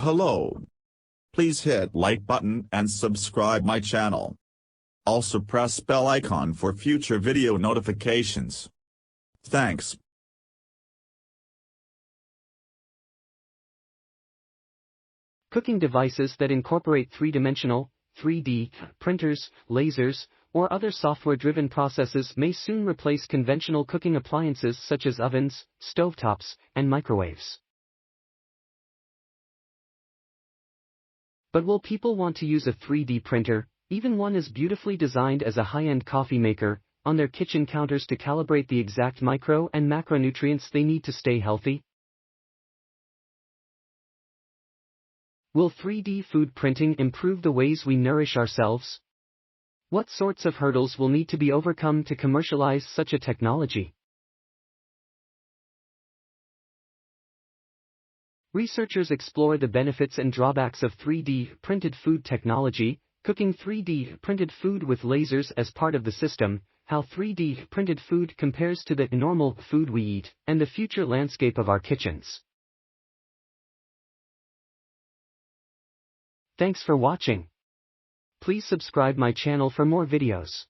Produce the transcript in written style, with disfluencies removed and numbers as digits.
Hello. Please hit like button and subscribe my channel. Also press bell icon for future video notifications. Thanks. Cooking devices that incorporate three-dimensional, 3D, printers, lasers, or other software-driven processes may soon replace conventional cooking appliances such as ovens, stovetops, and microwaves. But will people want to use a 3D printer, even one as beautifully designed as a high-end coffee maker, on their kitchen counters to calibrate the exact micro and macronutrients they need to stay healthy? Will 3D food printing improve the ways we nourish ourselves? What sorts of hurdles will need to be overcome to commercialize such a technology? Researchers explore the benefits and drawbacks of 3D printed food technology, cooking 3D printed food with lasers as part of the system, how 3D printed food compares to the normal food we eat, and the future landscape of our kitchens. Thanks for watching. Please subscribe my channel for more videos.